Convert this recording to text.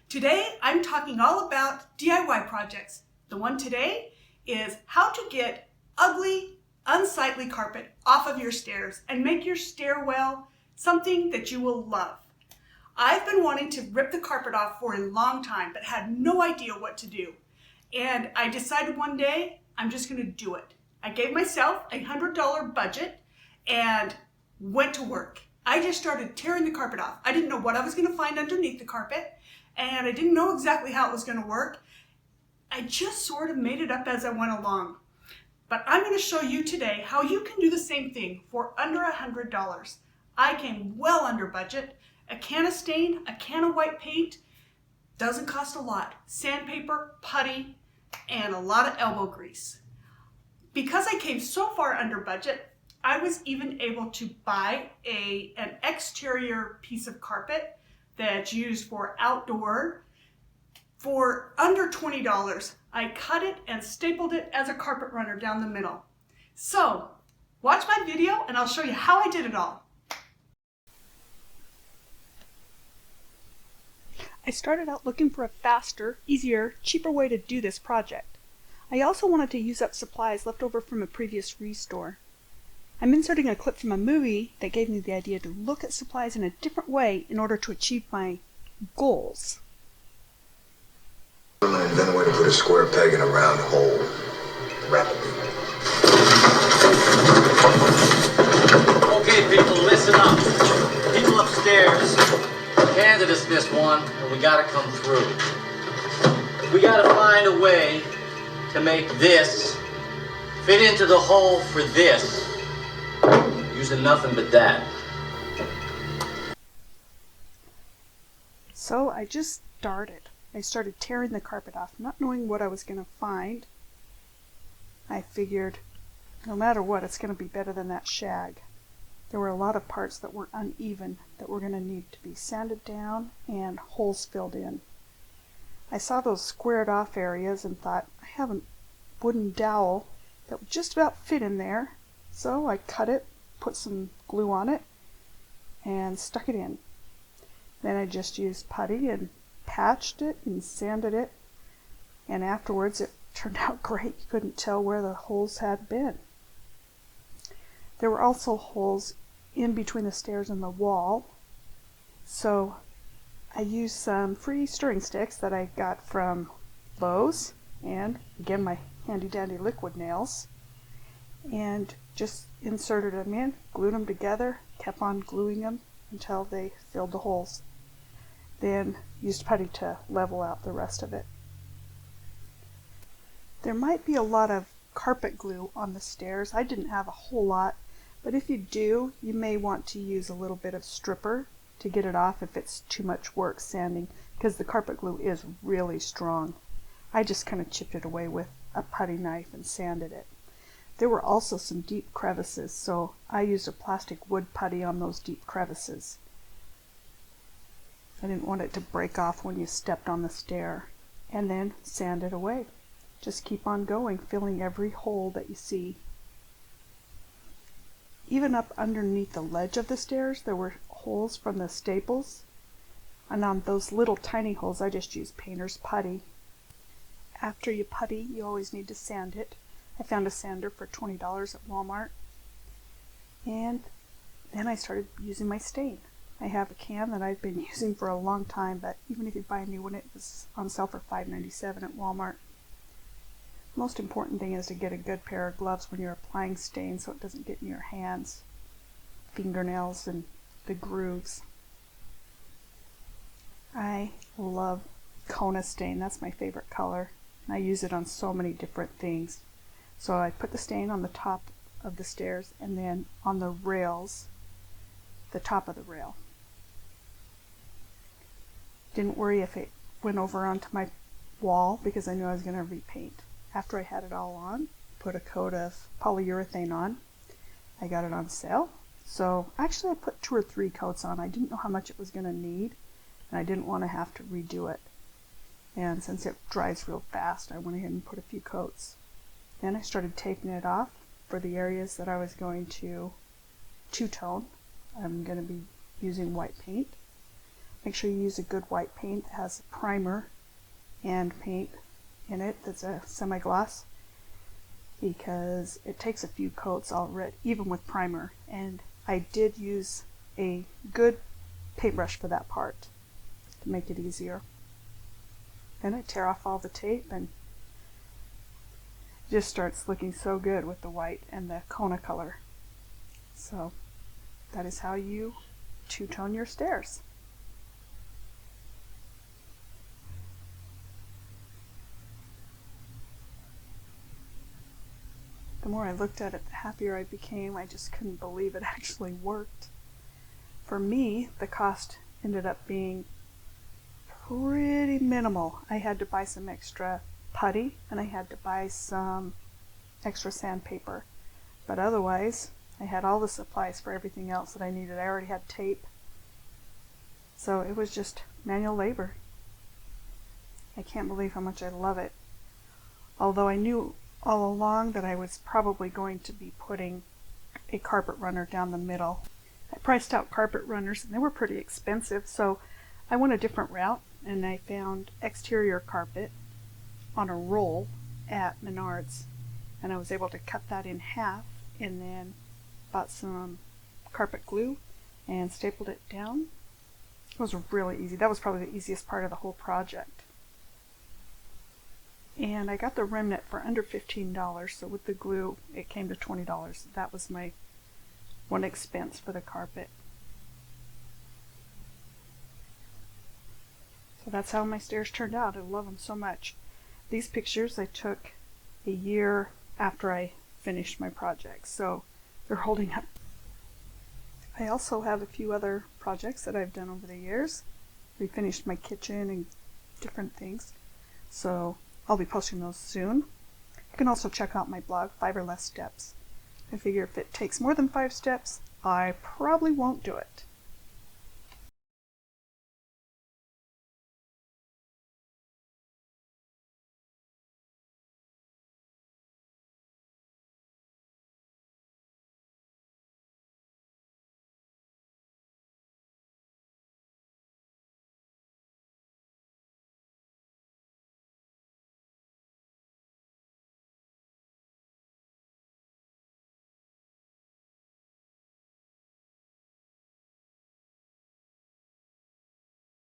Today, I'm talking all about DIY projects. The one today is how to get ugly, unsightly carpet off of your stairs and make your stairwell something that you will love. I've been wanting to rip the carpet off for a long time, but had no idea what to do. And I decided one day, I'm just gonna do it. I gave myself a $100 budget and went to work. I just started tearing the carpet off. I didn't know what I was gonna find underneath the carpet, and I didn't know exactly how it was gonna work. I just sort of made it up as I went along. But I'm gonna show you today how you can do the same thing for under $100. I came well under budget. A can of stain, a can of white paint, doesn't cost a lot. Sandpaper, putty, and a lot of elbow grease. Because I came so far under budget, I was even able to buy an exterior piece of carpet that's used for outdoor for under $20. I cut it and stapled it as a carpet runner down the middle. So, watch my video and I'll show you how I did it all. I started out looking for a faster, easier, cheaper way to do this project. I also wanted to use up supplies left over from a previous restore. I'm inserting a clip from a movie that gave me the idea to look at supplies in a different way in order to achieve my goals. I'm going to invent a way to put a square peg in a round hole rapidly. Okay, people, listen up. People upstairs handed us this one, and we gotta come through. We gotta find a way to make this fit into the hole for this, using nothing but that. So I just started. I started tearing the carpet off, not knowing what I was going to find. I figured, no matter what, it's going to be better than that shag. There were a lot of parts that were uneven that were going to need to be sanded down and holes filled in. I saw those squared off areas and thought, I have a wooden dowel that would just about fit in there. So I cut it, put some glue on it, and stuck it in. Then I just used putty and patched it and sanded it, and afterwards it turned out great. You couldn't tell where the holes had been. There were also holes in between the stairs and the wall, so I used some free stirring sticks that I got from Lowe's, and again my handy dandy liquid nails, and just inserted them in, glued them together, kept on gluing them until they filled the holes. Then used putty to level out the rest of it. There might be a lot of carpet glue on the stairs. I didn't have a whole lot, but if you do, you may want to use a little bit of stripper to get it off if it's too much work sanding, because the carpet glue is really strong. I just kind of chipped it away with a putty knife and sanded it. There were also some deep crevices, so I used a plastic wood putty on those deep crevices. I didn't want it to break off when you stepped on the stair. And then sand it away. Just keep on going, filling every hole that you see. Even up underneath the ledge of the stairs, there were holes from the staples. And on those little tiny holes, I just used painter's putty. After you putty, you always need to sand it. I found a sander for $20 at Walmart. And then I started using my stain. I have a can that I've been using for a long time, but even if you buy a new one, it was on sale for $5.97 at Walmart. Most important thing is to get a good pair of gloves when you're applying stain so it doesn't get in your hands, fingernails, and the grooves. I love Kona stain. That's my favorite color. I use it on so many different things. So I put the stain on the top of the stairs and then on the rails, the top of the rail. Didn't worry if it went over onto my wall because I knew I was going to repaint. After I had it all on, put a coat of polyurethane on. I got it on sale. So actually I put 2 or 3 coats on. I didn't know how much it was going to need, and I didn't want to have to redo it. And since it dries real fast, I went ahead and put a few coats. Then I started taping it off for the areas that I was going to two-tone. I'm going to be using white paint. Make sure you use a good white paint that has primer and paint in it that's a semi-gloss, because it takes a few coats already, even with primer. And I did use a good paintbrush for that part to make it easier. Then I tear off all the tape, and it just starts looking so good with the white and the Kona color. So that is how you two-tone your stairs. The more I looked at it, the happier I became. I just couldn't believe it actually worked. For me, the cost ended up being pretty minimal. I had to buy some extra putty, and I had to buy some extra sandpaper. But otherwise, I had all the supplies for everything else that I needed. I already had tape. So it was just manual labor. I can't believe how much I love it. Although I knew all along that I was probably going to be putting a carpet runner down the middle. I priced out carpet runners, and they were pretty expensive, so I went a different route, and I found exterior carpet on a roll at Menards, and I was able to cut that in half, and then bought some carpet glue and stapled it down. It was really easy. That was probably the easiest part of the whole project. And I got the remnant for under $15, so with the glue it came to $20. That was my one expense for the carpet. So that's how my stairs turned out. I love them so much. These pictures I took a year after I finished my project, so they're holding up. I also have a few other projects that I've done over the years. Refinished my kitchen and different things. So I'll be posting those soon. You can also check out my blog, 5 or Less Steps. I figure if it takes more than 5 steps, I probably won't do it.